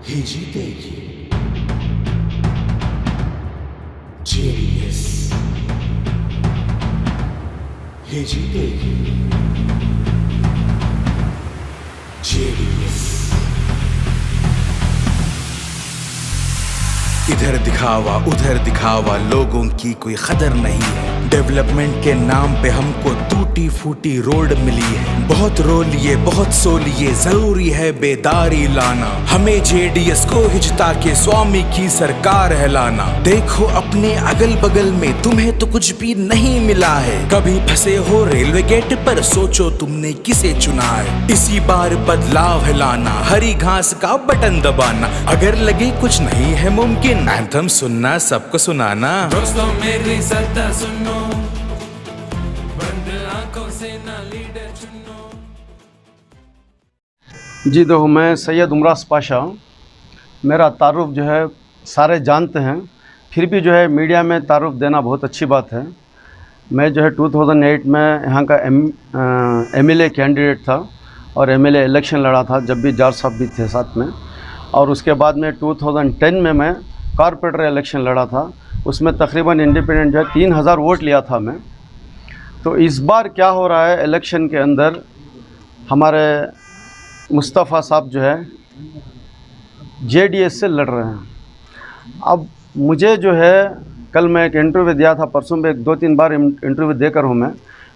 ही जीतेगी। जेडीएस ही जीतेगी। जेडीएस। इधर दिखावा उधर दिखावा, लोगों की कोई कदर नहीं है। डेवलपमेंट के नाम पे हमको टूटी फूटी रोड मिली है। बहुत रो लिए बहुत सो लिए, जरूरी है बेदारी लाना। हमें जेडीएस को हिजता के स्वामी की सरकार है लाना। देखो अपने अगल बगल में, तुम्हें तो कुछ भी नहीं मिला है। कभी फंसे हो रेलवे गेट पर, सोचो तुमने किसे चुना है। इसी बार बदलाव है लाना, हरी घास का बटन दबाना। अगर लगे कुछ नहीं है मुमकिन, एंथम सुनना सबको सुनाना। दोस्तों मेरी सत्ता सुनो, बंद आंखों से ना लीडर चुनो। जी देखो, मैं सैयद उमरास पाशा। मेरा तारुफ जो है सारे जानते हैं, फिर भी जो है मीडिया में तारुफ देना बहुत अच्छी बात है। मैं जो है 2008 में यहाँ का एमएलए कैंडिडेट था और एमएलए इलेक्शन लड़ा था, जब भी जार साहब भी थे साथ में। और उसके बाद में 2010 में मैं कॉर्पोरेटर इलेक्शन लड़ा था, उसमें तकरीबन इंडिपेंडेंट जो है 3000 वोट लिया था मैं। तो इस बार क्या हो रहा है, इलेक्शन के अंदर हमारे मुस्तफ़ा साहब जो है जेडीएस से लड़ रहे हैं। अब मुझे जो है, कल मैं एक इंटरव्यू दिया था, परसों में 2-3 बार इंटरव्यू देकर हूँ मैं।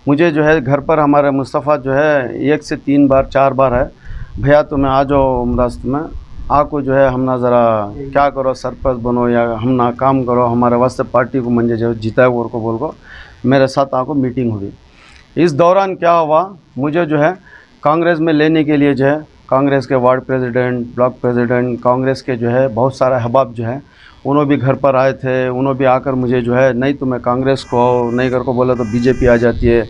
मुझे जो है घर पर हमारे मुस्तफ़ा जो है 1 से 3 बार 4 बार है, भैया तुम्हें आ जाओ उमरास में आको जो है हम ना ज़रा क्या करो, सरपंच बनो या हम ना काम करो, हमारे वास्ते पार्टी को मंजे जो जीता है वो को बोल को मेरे साथ आको मीटिंग हुई। इस दौरान क्या हुआ, मुझे जो है कांग्रेस में लेने के लिए जो है कांग्रेस के ward president, block president, Congress के जो है बहुत सारे अहबाब जो है उन्होंने भी घर पर आए थे। उन्होंने भी आकर मुझे जो है नहीं तुम्हें कांग्रेस को नहीं कर को बोला तो बीजेपी आ जाती है,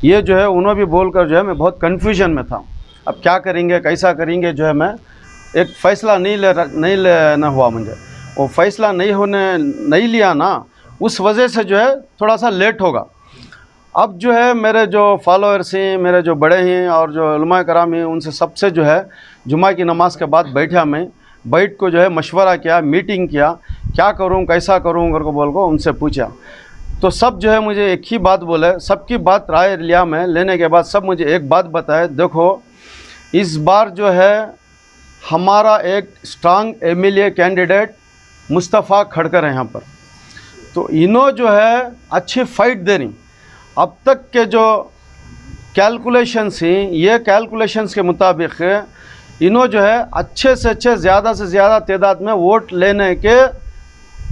ये जो है उन्होंने भी बोलकर जो है मैं बहुत कन्फ्यूजन में था। अब क्या करेंगे कैसा करेंगे, जो है मैं एक फ़ैसला नहीं लेना हुआ मुझे। वो फ़ैसला नहीं लिया ना, उस वजह से जो है थोड़ा सा लेट होगा। अब जो है मेरे जो फॉलोअर्स हैं, मेरे जो बड़े हैं और जो उलमा कराम हैं, उनसे सबसे जो है जुमा की नमाज के बाद बैठा मैं, बैठ को जो है मशवरा किया, मीटिंग किया, क्या करूं कैसा करूं कर को बोल को उनसे पूछा। तो सब जो है मुझे एक ही बात बोले, सबकी बात राय लिया मैं। लेने के बाद सब मुझे एक बात बताए, देखो इस बार जो है हमारा एक strong MLA candidate Mustafa Khadkar है यहाँ पर, तो इन्हों जो है अच्छी फाइट दे रही। अब तक के जो कैलकुलेशंस हैं, ये कैलकुलेशंस के मुताबिक इन्हों जो है अच्छे से अच्छे ज़्यादा से ज़्यादा तादाद में वोट लेने के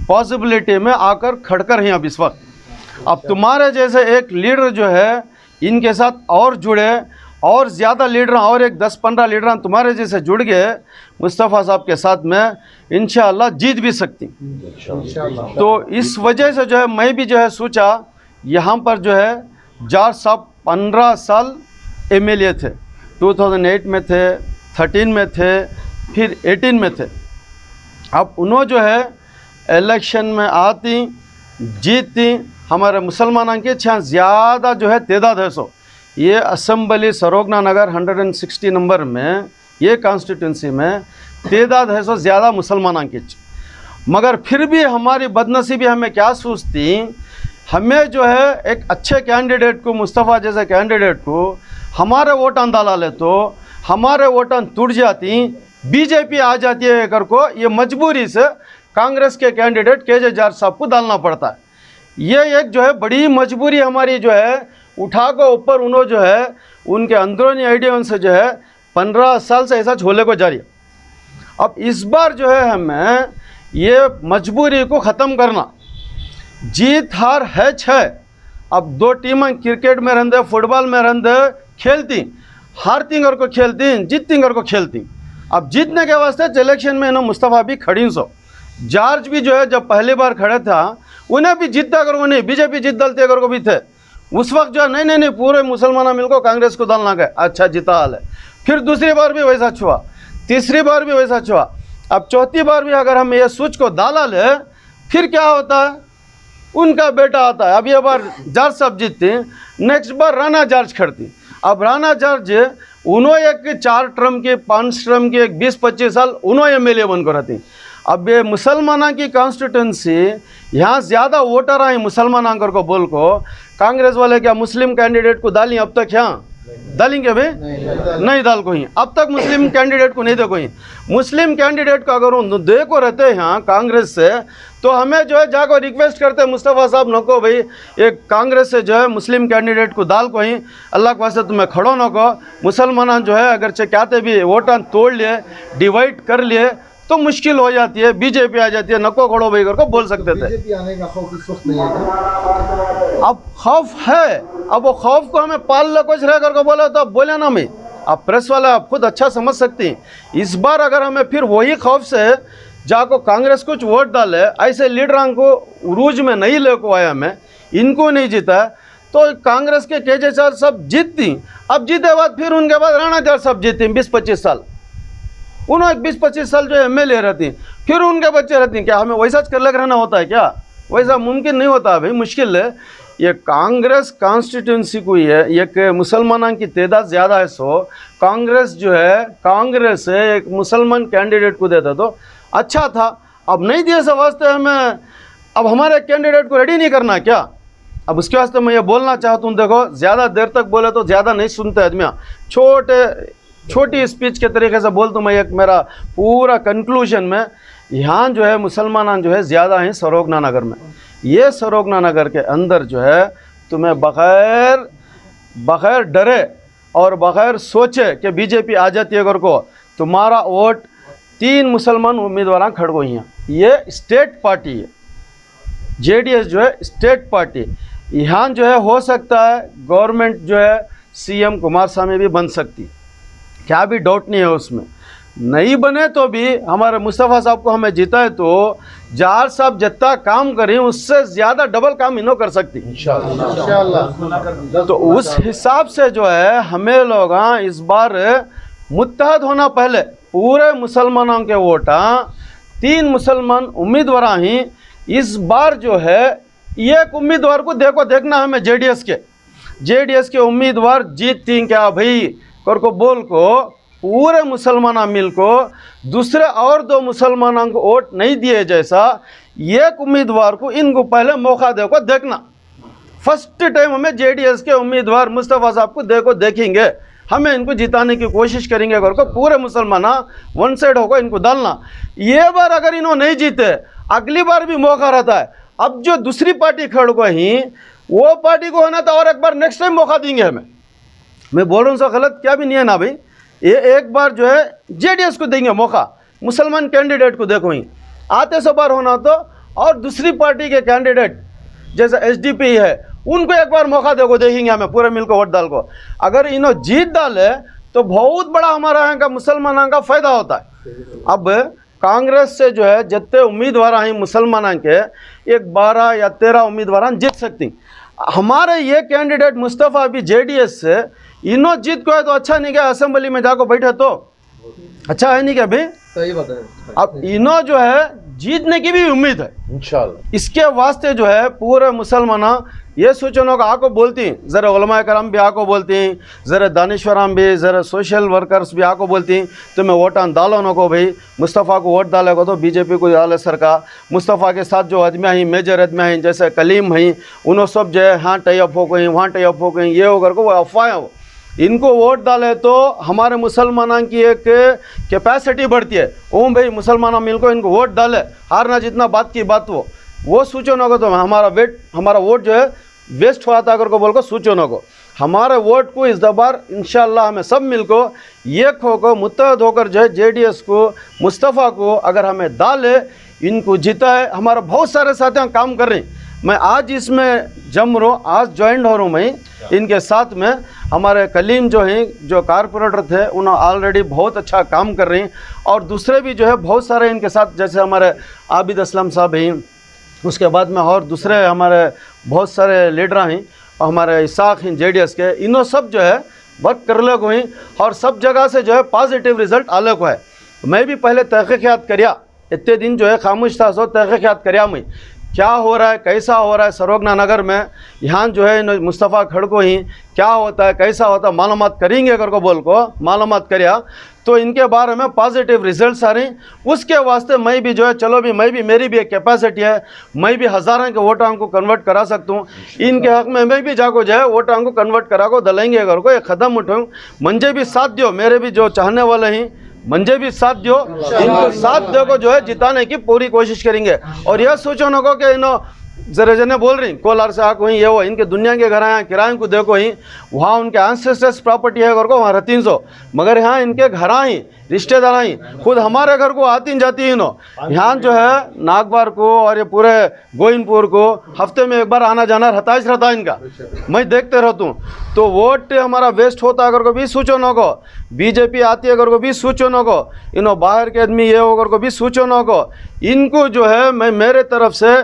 पॉसिबिलिटी में आकर खड़कर हैं अब इस वक्त। अब तुम्हारे जैसे एक लीडर जो है इनके साथ और जुड़े, और ज़्यादा लीडर और एक 10-15 लीडर तुम्हारे जैसे जुड़ गए मुस्तफ़ा साहब के साथ में, इंशाअल्लाह जीत भी सकती। तो इस वजह से जो है मैं भी जो है सोचा, यहाँ पर जो है जार साहब 15 साल एमएलए थे, 2008 में थे, 13 में थे, फिर 18 में थे। अब उन्होंने जो है इलेक्शन में आती जीतती, हमारे मुसलमानों के छः ज़्यादा जो है तादाद है। सो ये असम्बली सरोगना नगर 160 नंबर में, ये कॉन्स्टिट्यूंसी में तादाद है सो ज़्यादा मुसलमानों की। मगर फिर भी हमारी बदनसीबी हमें क्या सोचती, हमें जो है एक अच्छे कैंडिडेट को, मुस्तफ़ा जैसे कैंडिडेट को हमारे वोटां डाला ले तो हमारे वोटां टूट जाती, बीजेपी आ जाती है कर को, ये मजबूरी से कांग्रेस के कैंडिडेट केजे जार साहब को डालना पड़ता है। ये एक जो है बड़ी मजबूरी हमारी जो है उठा को ऊपर उन्होंने जो है उनके अंदरूनी आइडिया से जो है 15 साल से ऐसा झोले को जारी। अब इस बार जो है हमें ये मजबूरी को ख़त्म करना, जीत हार है 6। अब 2 टीमें क्रिकेट में रहते, फुटबॉल में रहते, खेलती, हारती कर को खेलती, जीतती कर को खेलती। अब जीतने के वास्ते इलेक्शन में इन्होंने मुस्तफ़ा भी खड़ी सो, जॉर्ज भी जो है जब पहली बार खड़े था उन्हें भी जीतता कर को नहीं, बीजेपी जीत दलते कर को भी थे उस वक्त जो है नहीं पूरे मुसलमान मिलकर कांग्रेस को डालना गए, अच्छा जीता हाल है। फिर दूसरी बार भी वैसा छुआ, तीसरी बार भी वैसा छुआ। अब चौथी बार भी अगर हम ये सोच को डाला ले, फिर क्या होता है, उनका बेटा आता है। अब ये बार जॉर्ज साहब जीतते, नेक्स्ट बार राणा जॉर्ज खड़ती। अब राणा जॉर्ज उन्होंने एक 4 टर्म के 5 टर्म के 20-25 साल उन्होंने MLA बनकर रहती। अब ये मुसलमाना की कॉन्स्टिट्यूंसी यहाँ ज़्यादा वोटर आए मुसलमान आकर को बोल को कांग्रेस वाले क्या मुस्लिम कैंडिडेट को डाली अब तक यहाँ डालेंगे भाई नहीं डाल कोई अब तक मुस्लिम कैंडिडेट को नहीं दे कोई मुस्लिम कैंडिडेट को अगर वो दे को रहते हैं यहाँ कांग्रेस से तो हमें जो है जाकर रिक्वेस्ट करते हैं मुस्तफ़ा साहब नको भाई एक कांग्रेस से जो है मुस्लिम कैंडिडेट को डाल को ही अल्लाह के वास्ते तुम्हें खड़ो नको मुसलमान जो है अगर चाहते भी वोटां तोड़ लिए डिवाइड कर लिए तो मुश्किल हो जाती है बीजेपी आ जाती है नको खड़ो भाई कर को बोल सकते थे। बीजेपी आने का खौफ इस वक्त नहीं है। अब खौफ है अब वो खौफ को हमें पाल ले कुछ रह करके बोला तो अब बोले ना मैं अब प्रेस वाला आप खुद अच्छा समझ सकती हैं। इस बार अगर हमें फिर वही खौफ से जाको कांग्रेस कुछ वोट डाले ऐसे लीडरां को उरूज में नहीं ले को आया मैं इनको नहीं जीता तो कांग्रेस के केजे साहब सब जीतती अब जीते बाद फिर उनके बाद राणा साहब सब जीतती 20-25 साल उन्होंने 20-25 साल जो MLA रहती फिर उनके बच्चे रहती क्या हमें वैसा कर लग रहना होता है क्या वैसा मुमकिन नहीं होता भाई मुश्किल है। ये कांग्रेस कॉन्स्टिट्यूंसी को ही है एक मुसलमानों की तादाद ज़्यादा है सो कांग्रेस जो है कांग्रेस है एक मुसलमान कैंडिडेट को देता तो अच्छा था अब नहीं दिए से वास्ते हमें अब हमारे कैंडिडेट को रेडी नहीं करना क्या अब उसके वास्ते मैं ये बोलना चाहता हूँ देखो ज़्यादा देर तक बोले तो ज़्यादा नहीं सुनते आदमी छोटी स्पीच के तरीके से बोल दूँ मैं एक मेरा पूरा कंक्लूजन में यहाँ जो है मुसलमान जो है ज़्यादा हैं सरोगना नगर में ये सरोगना नगर के अंदर जो है तुम्हें बग़ैर डरे और बग़ैर सोचे कि बीजेपी आ जाती है अगर को तुम्हारा वोट 3 मुसलमान उम्मीदवार खड़ गई हैं। ये स्टेट पार्टी है JDS जो है स्टेट पार्टी यहाँ जो है हो सकता है गवर्नमेंट जो है CM कुमारस्वामी भी बन सकती क्या भी डाउट नहीं है उसमें नहीं बने तो भी हमारे मुस्तफ़ा साहब को हमें जीता है तो जार साहब जितना काम करें उससे ज़्यादा डबल काम इन्हों कर सकती इंशाअल्लाह। तो उस हिसाब से जो है हमें लोग इस बार मुत्तहद होना पहले पूरे मुसलमानों के वोट 3 मुसलमान उम्मीदवार ही इस बार जो है एक उम्मीदवार को देखना हमें JDS के उम्मीदवार जीतती क्या भाई कर को बोल को पूरे मुसलमान मिल को दूसरे और 2 मुसलमानों को वोट नहीं दिए जैसा एक उम्मीदवार को इनको पहले मौका दे को देखना फर्स्ट टाइम हमें JDS के उम्मीदवार मुस्तफ़ा साहब को देखेंगे हमें इनको जिताने की कोशिश करेंगे कर को पूरे मुसलमान वन साइड होकर इनको डालना ये बार अगर इन्होंने नहीं जीते अगली बार भी मौका रहता है। अब जो दूसरी पार्टी खड़ को ही वो पार्टी को होना था और एक बार नेक्स्ट टाइम मौका देंगे हमें मैं बोल रहा हूँ सर गलत क्या भी नहीं है ना भाई ये एक बार जो है JDS को देंगे मौका मुसलमान कैंडिडेट को देखो ही आते सौ बार होना तो और दूसरी पार्टी के कैंडिडेट जैसे SDP है उनको एक बार मौका देखेंगे हमें पूरे मिल को वोट डाल को अगर इन्हों जीत डाले तो बहुत बड़ा हमारा यहाँ का मुसलमानों का फ़ायदा होता है। अब कांग्रेस से जो है जितने उम्मीदवार हैं मुसलमानों के एक 12 या 13 उम्मीदवार जीत सकती हमारे ये कैंडिडेट मुस्तफ़ा भी JDS से इन्हों जीत को है तो अच्छा नहीं क्या असेंबली में जाकर बैठे तो अच्छा है नहीं क्या भाई सही बात है। अब इन्हों जो है जीतने की भी उम्मीद है इंशाल्लाह इसके वास्ते जो है पूरे मुसलमान ये सोचनो का आको बोलती ज़रा उलमा कराम भी आको बोलती ज़रा दानिश्वराम भी ज़रा सोशल वर्कर्स भी आको बोलती तो मैं वोटां डालो न को भाई मुस्तफ़ा को वोट डाले को तो BJP को डाले सरकार मुस्तफ़ा के साथ जो आदमियाँ हैं मेजर आदमियाँ हैं जैसे कलीम हैं उन्होंने सब जो है हाँ टाई अप हो गई वहाँ टाई अप हो गई ये होकर को वो अफवाहें हो इनको वोट डाले तो हमारे मुसलमानों की एक कैपेसिटी बढ़ती है ओम भाई मुसलमानों मिल को इनको वोट डाले हारना जितना बात की बात वो सोचो न को तो हमारा वोट जो है वेस्ट हुआ था अगर को बोल को सोचो न को हमारे वोट को इस बार इंशाल्लाह हमें सब मिल को एक होकर मुत्तहद होकर जो है JDS को मुस्तफ़ा को अगर हमें डाले इनको जीता है हमारा बहुत सारे साथियाँ काम कर रहे हैं मैं आज इसमें जम रहा हूँ आज ज्वाइन हो रहा हूँ मैं इनके साथ में हमारे कलीम जो हैं जो कारपोरेटर थे उन्होंने ऑलरेडी बहुत अच्छा काम कर रहे हैं और दूसरे भी जो है बहुत सारे इनके साथ जैसे हमारे आबिद असलम साहब हैं उसके बाद में और दूसरे हमारे बहुत सारे लीडर हैं और हमारे इसाक हैं JDS के इन्हों सब जो है वर्क कर ले को हैं और सब जगह से जो है पॉजिटिव रिजल्ट आले को है। मैं भी पहले तहक़ीक़ात करिया इतने दिन जो है खामोश था सो तहक़ीक़ात करिया मैं क्या हो रहा है, कैसा हो रहा है सरोगना नगर में, यहाँ जो है इन मुस्तफ़ा खड़ को ही क्या होता है, कैसा होता है मालूमात करेंगे अगर को बोल को मालूमात करिया तो इनके बारे में पॉजिटिव रिजल्ट्स आ रही। उसके वास्ते मैं भी जो है चलो भी मैं भी मेरी भी एक कैपेसिटी है, मैं भी हज़ारों के वोटां को कन्वर्ट करा सकता हूँ। इनके हक में मैं भी जाको जो है वोटां को कन्वर्ट करा को दलेंगे अगर को एक कदम उठाऊँ। मुझे भी साथ दो, मेरे भी जो चाहने वाले हैं मुझे भी साथ दो, इनको साथ दो को जो है जिताने की पूरी कोशिश करेंगे। और यह सोचो न को कि इन्हों जरा जने बोल रही कोलार से आको ही ये वो इनके दुनिया के घर आए किराए को देखो ही वहाँ उनके एंसेस्टर्स प्रॉपर्टी है घर को वहाँ 300, मगर यहाँ इनके घर ही रिश्तेदार ही खुद हमारे घर को आती जाती है। यहाँ जो है नागवार को और ये पूरे गोइनपुर को हफ्ते में एक बार आना जाना रहता है इनका, मैं देखते रहता हूँ। तो वोट हमारा वेस्ट होता अगर को भी सोचो न को, बीजेपी आती है अगर को भी सोचो न को, इन्हों बाहर के आदमी ये अगर को भी सोचो न को। इनको जो है मैं मेरे तरफ से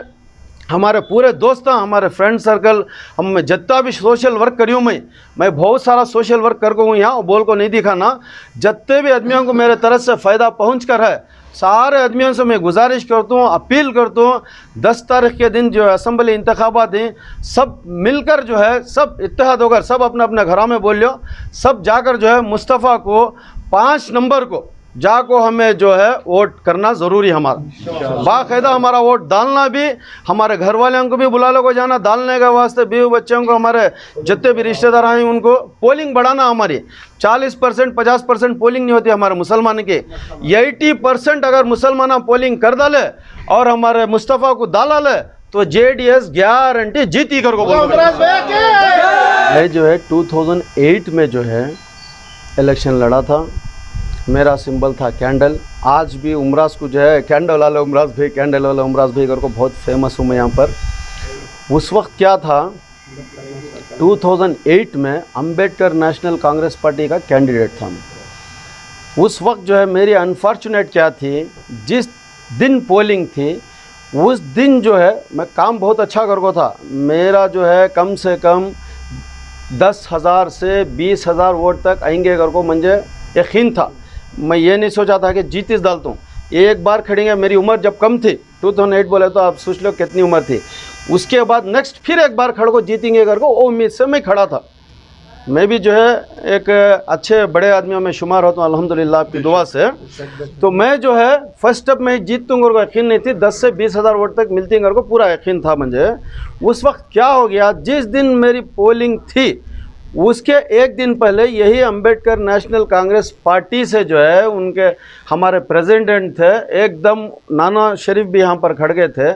हमारे पूरे दोस्त हमारे फ्रेंड सर्कल हम जितना भी सोशल वर्क करूँ मैं बहुत सारा सोशल वर्क कर को हूँ यहाँ बोल को नहीं दिखाना। जितने भी आदमियों को मेरे तरफ से फ़ायदा पहुँच कर है सारे आदमियों से मैं गुजारिश करता हूँ, अपील करता हूँ 10 तारीख के दिन जो है असम्बली इंतखाबात हैं, सब मिलकर जो है सब इत्तेहाद होकर सब अपने अपने घरों में बोल लो, सब जाकर जो है मुस्तफ़ा को 5 नंबर को जाको हमें जो है वोट करना ज़रूरी हमारा बाकायदा हमारा वोट डालना भी, हमारे घर वालों को भी बुला लो को जाना डालने के वास्ते, बीवी बच्चों को हमारे जितने भी रिश्तेदार हैं उनको पोलिंग बढ़ाना। हमारी 40% 50% पोलिंग नहीं होती हमारे मुसलमान की, 80% अगर मुसलमान पोलिंग कर डाले और हमारे मुस्तफ़ा को डाला ले तो JDS गारंटी जीती कर को बोल। मैं जो है 2008 में जो है इलेक्शन लड़ा था, मेरा सिंबल था कैंडल। आज भी उमराज को जो है कैंडल वाला उमराज भाई, कैंडल वाला उमराज भाई कर को बहुत फेमस हूँ मैं यहाँ पर। उस वक्त क्या था 2008 में अंबेडकर नेशनल कांग्रेस पार्टी का कैंडिडेट था मैं। उस वक्त जो है मेरी अनफॉर्चुनेट क्या थी, जिस दिन पोलिंग थी उस दिन जो है मैं काम बहुत अच्छा कर को था, मेरा जो है कम से कम 10,000 से 20,000 वोट तक आएंगे कर को मुझे यकीन था। मैं ये नहीं सोचा था कि जीतीस डालता हूँ, एक बार खड़ेंगे। मेरी उम्र जब कम थी 2008 बोले तो आप सोच लो कितनी उम्र थी। उसके बाद नेक्स्ट फिर एक बार खड़ को जीतेंगे कर को वो उम्मीद से मैं खड़ा था। मैं भी जो है एक अच्छे बड़े आदमियों में शुमार होता हूँ अल्हम्दुलिल्लाह आपकी दुआ से। तो मैं जो है फर्स्ट स्टेप में जीतूँगा को यकीन नहीं थी, 10 से 20,000 वोट तक मिलती कर को पूरा यकीन था मुझे। उस वक्त क्या हो गया, जिस दिन मेरी पोलिंग थी उसके एक दिन पहले यही अंबेडकर नेशनल कांग्रेस पार्टी से जो है उनके हमारे प्रेसिडेंट थे एकदम नाना शरीफ भी यहाँ पर खड़ गए थे।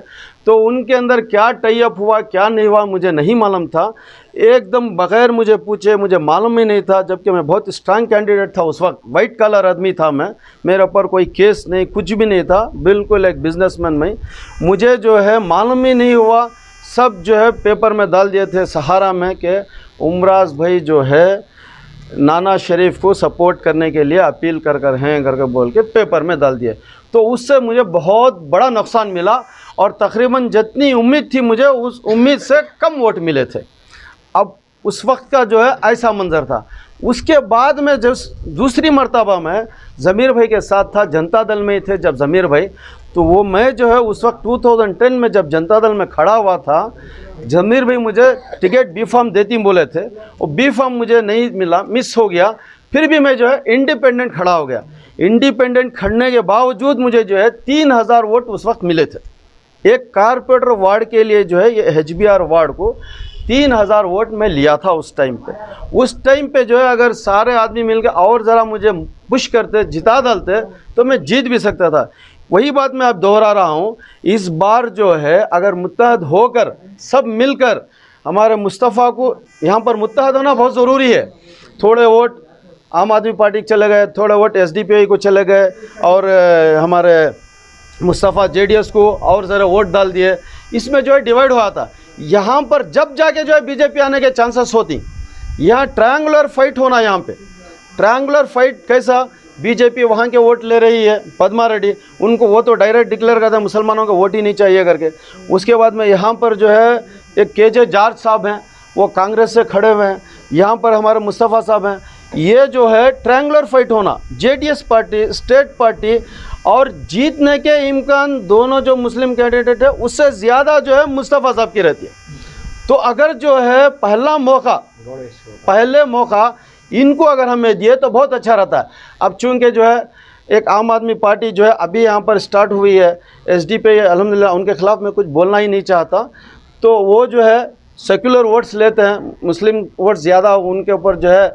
तो उनके अंदर क्या टाई अप हुआ क्या नहीं हुआ मुझे नहीं मालूम था, एकदम बग़ैर मुझे पूछे मुझे मालूम ही नहीं था, जबकि मैं बहुत स्ट्रांग कैंडिडेट था उस वक्त, वाइट कलर आदमी था मैं, मेरे ऊपर कोई केस नहीं कुछ भी नहीं था, बिल्कुल एक बिजनेसमैन में। मुझे जो है मालूम ही नहीं हुआ, सब जो है पेपर में डाल दिए थे सहारा में कि उमराज भाई जो है नाना शरीफ को सपोर्ट करने के लिए अपील कर हैं करके बोल के पेपर में डाल दिए। तो उससे मुझे बहुत बड़ा नुकसान मिला और तकरीबन जितनी उम्मीद थी मुझे उस उम्मीद से कम वोट मिले थे। अब उस वक्त का जो है ऐसा मंजर था। उसके बाद में जब दूसरी मर्तबा में ज़मीर भाई के साथ था, जनता दल में ही थे जब ज़मीर भाई, तो वो मैं जो है उस वक्त 2010 में जब जनता दल में खड़ा हुआ था, ज़मीर भाई मुझे टिकट बी फॉर्म देती बोले थे, वो बी फॉर्म मुझे नहीं मिला, मिस हो गया। फिर भी मैं जो है इंडिपेंडेंट खड़ा हो गया। इंडिपेंडेंट खड़ने के बावजूद मुझे जो है 3,000 वोट उस वक्त मिले थे। एक कारपोरेटर वार्ड के लिए जो है ये HBR वार्ड को 3,000 वोट मैं लिया था उस टाइम पे। उस टाइम पे जो है अगर सारे आदमी मिलकर और ज़रा मुझे पुश करते जिता डालते तो मैं जीत भी सकता था। वही बात मैं अब दोहरा रहा हूँ, इस बार जो है अगर मुत्तहद होकर सब मिलकर हमारे मुस्तफ़ा को यहाँ पर मुत्तहद होना बहुत ज़रूरी है। थोड़े वोट आम आदमी पार्टी के चले गए, थोड़े वोट SDPI को चले गए और हमारे मुस्तफ़ा JDS को और ज़रा वोट डाल दिए, इसमें जो है डिवाइड हुआ था। यहाँ पर जब जाके जो है BJP आने के चांसेस होती, यहाँ ट्रायंगुलर फाइट होना, यहाँ पे ट्रायंगुलर फाइट कैसा, BJP वहाँ के वोट ले रही है, पद्मा रेड्डी उनको वो तो डायरेक्ट डिक्लेयर करते हैं मुसलमानों को वोट ही नहीं चाहिए करके। उसके बाद में यहाँ पर जो है एक KJ जॉर्ज साहब हैं, वो कांग्रेस से खड़े हुए हैं, यहाँ पर हमारे मुस्तफ़ा साहब हैं। ये जो है ट्रायंगुलर फाइट होना, JDS पार्टी, स्टेट पार्टी और जीतने के इम्कान दोनों जो मुस्लिम कैंडिडेट है उससे ज़्यादा जो है मुस्तफ़ा साहब की रहती है। तो अगर जो है पहले मौका इनको अगर हमें दिए तो बहुत अच्छा रहता है। अब चूँकि जो है एक आम आदमी पार्टी जो है अभी यहाँ पर स्टार्ट हुई है, एसडी पे अल्हम्दुलिल्लाह उनके ख़िलाफ़ मैं कुछ बोलना ही नहीं चाहता, तो वो जो है सेकुलर वोट्स लेते हैं, मुस्लिम वोट्स ज़्यादा उनके ऊपर जो है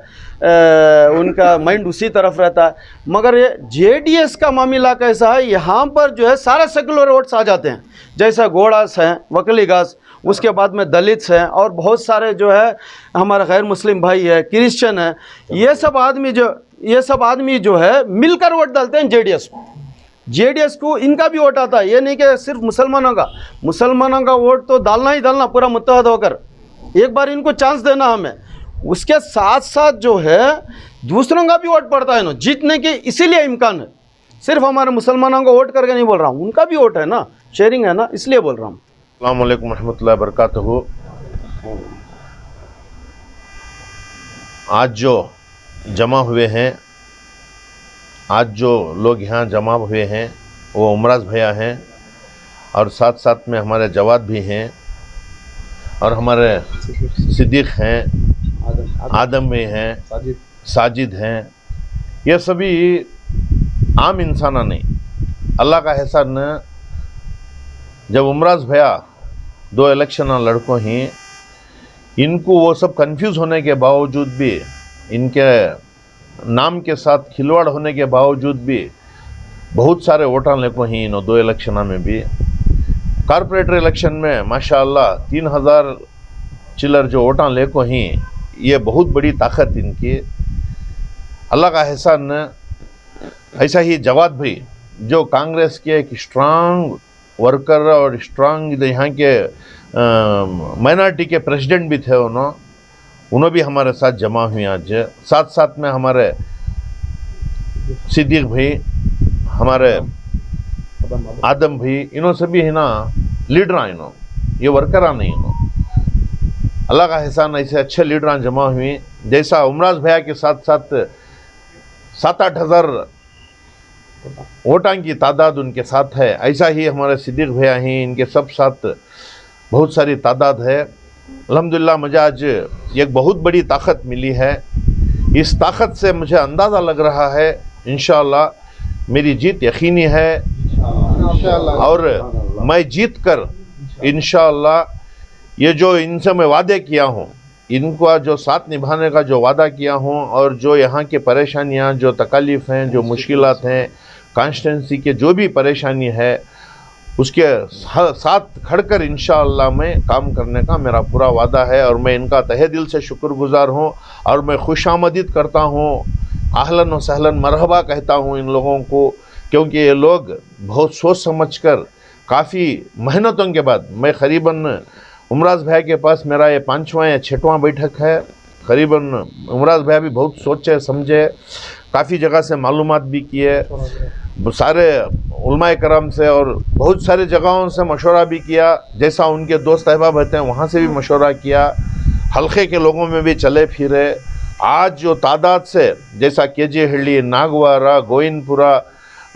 उनका माइंड उसी तरफ रहता है। मगर ये जेडीएस का मामला कैसा है, यहाँ पर जो है सारे सेकुलर वोट्स आ जाते हैं, जैसा गोड़ास हैं, वकलीगास, उसके बाद में दलित्स हैं और बहुत सारे जो है हमारे गैर मुस्लिम भाई है, क्रिश्चियन है, ये सब आदमी जो है मिलकर वोट डालते हैं जेडीएस को इनका भी वोट आता है। ये नहीं कि सिर्फ मुसलमानों का वोट तो डालना ही डालना पूरा मुत्तहद होकर, एक बार इनको चांस देना हमें। उसके साथ साथ जो है दूसरों का भी वोट पड़ता है ना जीतने के, इसीलिए इम्कान है। सिर्फ हमारे मुसलमानों को वोट करके नहीं बोल रहा हूँ, उनका भी वोट है ना, शेयरिंग है ना, इसलिए बोल रहा हूँ। अस्सलाम वालेकुम रहमतुल्लाहि व बरकातहू। आज जो जमा हुए हैं, आज जो लोग यहाँ जमा हुए हैं वो उमराज भैया हैं और साथ साथ में हमारे जवाद भी हैं और हमारे सिद्दीक हैं, आदम भी हैं, साजिद हैं। ये सभी आम इंसान नहीं, अल्लाह का एहसान। जब उमराज भैया 2 इलेक्शन लड़को ही, इनको वो सब कंफ्यूज होने के बावजूद भी, इनके नाम के साथ खिलवाड़ होने के बावजूद भी बहुत सारे वोटा लेको ही इन 2 इलेक्शन में भी। कॉर्पोरेटर इलेक्शन में माशाअल्लाह 3000 चिल्लर जो वोटा लेको ही, ये बहुत बड़ी ताकत इनकी, अल्लाह का एहसान। ऐसा ही जवाद भाई जो कांग्रेस के एक स्ट्रांग वर्कर और स्ट्रांग यहाँ के माइनॉरिटी के प्रेसिडेंट भी थे, उन्होंने भी हमारे साथ जमा हुए आज। साथ साथ में हमारे सिद्दीक भाई, हमारे आदम भाई, इन्हों से भी है ना लीडर, इन्हों ये वर्कर नहीं, इन्हों अल्लाह का एहसान। ऐसे अच्छे लीडर जमा हुए, जैसा उमराज भैया के साथ साथ 7-8 हज़ार वोटां की तादाद उनके साथ है, ऐसा ही हमारे सिद्दीक भैया हैं, इनके सब साथ बहुत सारी तादाद है। अल्हम्दुलिल्लाह मुझे आज एक बहुत बड़ी ताकत मिली है। इस ताकत से मुझे अंदाज़ा लग रहा है इंशाअल्लाह मेरी जीत यकीनी है और मैं जीत कर इंशाअल्लाह ये जो इनसे मैं वादे किया हूँ, इनका जो साथ निभाने का जो वादा किया हूँ और जो यहाँ के परेशानियाँ, जो तकालीफ हैं, जो मुश्किलात हैं, कॉन्स्टिट्यूंसी के जो भी परेशानी है, उसके साथ खड़कर इंशाअल्लाह मैं काम करने का मेरा पूरा वादा है। और मैं इनका तहे दिल से शुक्रगुजार हूँ और मैं खुशामदीद करता हूँ, आहलन व सहलन मरहबा कहता हूँ इन लोगों को, क्योंकि ये लोग बहुत सोच समझकर काफ़ी मेहनतों के बाद, मैं करीबन उमराज भैया के पास मेरा ये 5वां या 6वां बैठक है, करीबन उमराज भैया भी बहुत सोचे समझे, काफ़ी जगह से मालूमात भी किए, सारे उलमाए करम से और बहुत सारे जगहों से मशवरा भी किया, जैसा उनके दोस्त अहबाब होते हैं वहाँ से भी मशवरा किया, हल्के के लोगों में भी चले फिरे। आज जो तादाद से, जैसा केजे हल्ली, नागवारा, गोइनपुरा,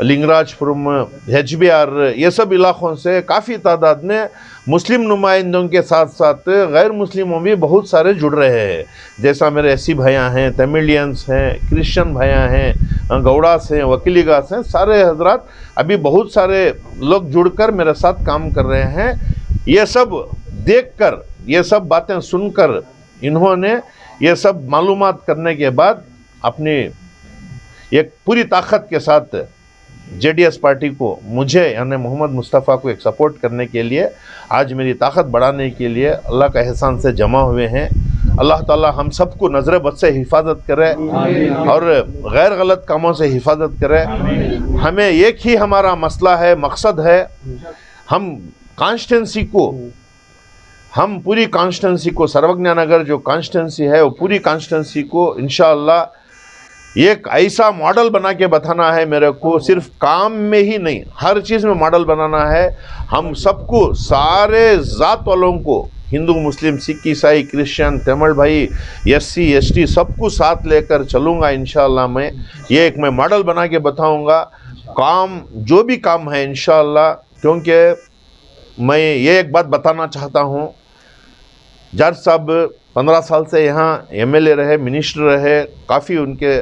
लिंगराजपुरम, HBR, ये सब इलाक़ों से काफ़ी तादाद में मुस्लिम नुमाइंदों के साथ साथ गैर मुस्लिमों भी बहुत सारे जुड़ रहे हैं, जैसा मेरे एसी भैया हैं, तमिलियंस हैं, क्रिश्चियन भैया हैं, गौड़ास हैं, वकीलीगास हैं, सारे हजरात अभी बहुत सारे लोग जुड़कर मेरे साथ काम कर रहे हैं। ये सब देखकर, ये सब बातें सुनकर, इन्होंने ये सब मालूमात करने के बाद अपनी एक पूरी ताकत के साथ जेडीएस पार्टी को, मुझे यानी मोहम्मद मुस्तफ़ा को एक सपोर्ट करने के लिए, आज मेरी ताकत बढ़ाने के लिए अल्लाह का एहसान से जमा हुए हैं। अल्लाह ताला हम सबको नज़र बद से हिफाजत करे और गैर गलत कामों से हिफाजत करे। हमें एक ही हमारा मसला है, मकसद है, हम कॉन्स्टिट्यूंसी को, हम पूरी कॉन्स्टिट्यूंसी को, सर्वज्ञा नगर जो कॉन्स्टिट्यूंसी है वो पूरी कॉन्स्टिट्यूंसी को इंशाअल्लाह एक ऐसा मॉडल बना के बताना है मेरे को, सिर्फ काम में ही नहीं, हर चीज़ में मॉडल बनाना है। हम सबको, सारे ज़ात वालों को, हिंदू, मुस्लिम, सिख, ईसाई, क्रिश्चियन, तमिल भाई, SC ST सबको साथ लेकर चलूँगा इंशाअल्लाह। मैं ये एक मैं मॉडल बना के बताऊँगा काम जो भी काम है इंशाअल्लाह, क्योंकि मैं ये एक बात बताना चाहता हूँ, जाट साहब 15 साल से यहाँ MLA रहे, मिनिस्टर रहे, काफ़ी उनके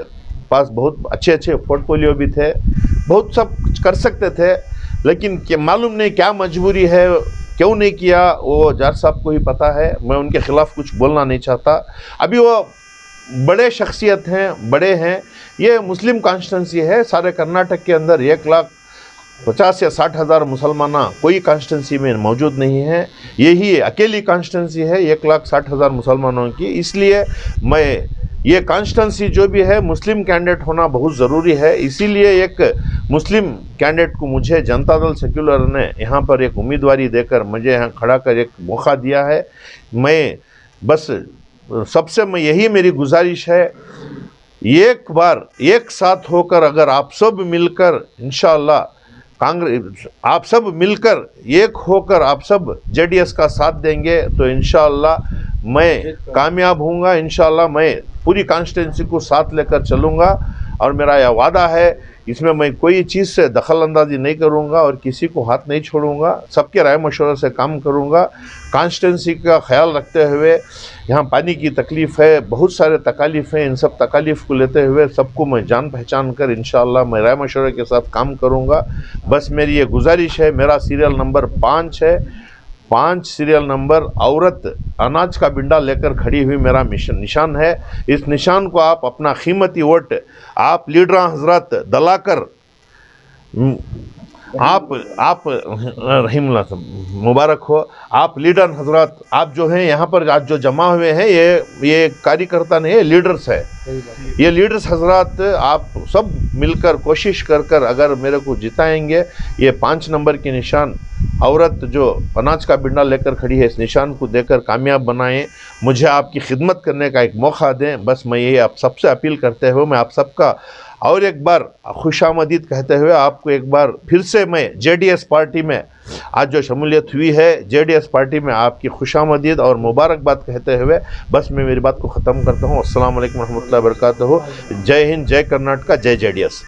पास बहुत अच्छे अच्छे पोर्टफोलियो भी थे, बहुत सब कुछ कर सकते थे, लेकिन मालूम नहीं क्या मजबूरी है, क्यों नहीं किया, वो जाट साहब को ही पता है। मैं उनके ख़िलाफ़ कुछ बोलना नहीं चाहता। अभी वो बड़े शख्सियत हैं, बड़े हैं। ये मुस्लिम कॉन्स्टिट्यूंसी है, सारे कर्नाटक के अंदर 1,50,000 या 60,000 मुसलमान कोई कॉन्स्टिट्यूंसी में मौजूद नहीं है। यही अकेली कॉन्स्टिट्यूंसी है 1,60,000 मुसलमानों की। इसलिए मैं ये कॉन्स्टिट्यूंसी जो भी है मुस्लिम कैंडिडेट होना बहुत ज़रूरी है। इसीलिए एक मुस्लिम कैंडिडेट को मुझे जनता दल सेक्युलर ने यहाँ पर एक उम्मीदवारी देकर मुझे यहाँ खड़ा कर एक मौका दिया है। मैं बस सबसे मैं यही मेरी गुजारिश है, एक बार एक साथ होकर अगर आप सब मिलकर इंशाअल्लाह कांग्रेस, आप सब मिलकर एक होकर आप सब JDS का साथ देंगे तो इंशाअल्लाह मैं कामयाब होऊंगा। इंशाअल्लाह मैं पूरी कॉन्स्टिट्यूंसी को साथ लेकर चलूँगा और मेरा यह वादा है, इसमें मैं कोई चीज़ से दखल अंदाजी नहीं करूँगा और किसी को हाथ नहीं छोड़ूंगा। सबके राय मशवरे से काम करूँगा। कॉन्स्टिट्यूंसी का ख्याल रखते हुए, यहाँ पानी की तकलीफ़ है, बहुत सारे तकालीफ़ हैं, इन सब तकालीफ़ को लेते हुए सबको मैं जान पहचान कर इंशाअल्लाह मैं राय मशवरे के साथ काम करूँगा। बस मेरी ये गुजारिश है। मेरा सीरियल नंबर 5 है, 5 सीरियल नंबर, औरत अनाज का बिंडा लेकर खड़ी हुई मेरा निशान है। इस निशान को आप अपना कीमती वोट आप लीडर हजरत दलाकर आप रहीमुल्लाह मुबारक हो। आप लीडर हजरत, आप जो हैं यहाँ पर आज जो जमा हुए हैं, ये कार्यकर्ता नहीं है, लीडर्स है। ये लीडर्स हजरत आप सब मिलकर कोशिश कर अगर मेरे को जिताएंगे, ये 5 नंबर के निशान औरत जो अनाज का बिंडा लेकर खड़ी है, इस निशान को देकर कामयाब बनाएं। मुझे आपकी खिदमत करने का एक मौका दें। बस मैं ये आप सबसे अपील करते हुए मैं आप सबका और एक बार खुशामदीद कहते हुए आपको एक बार फिर से मैं JDS पार्टी में आज जो शमूलियत हुई है, JDS पार्टी में आपकी खुशामदीद और मुबारकबाद कहते हुए बस मैं मेरी बात को ख़त्म करता हूँ। अस्सलाम वालेकुम रहमतुल्लाहि व बरकातहू। जय हिंद, जय कर्नाटका, जय JDS।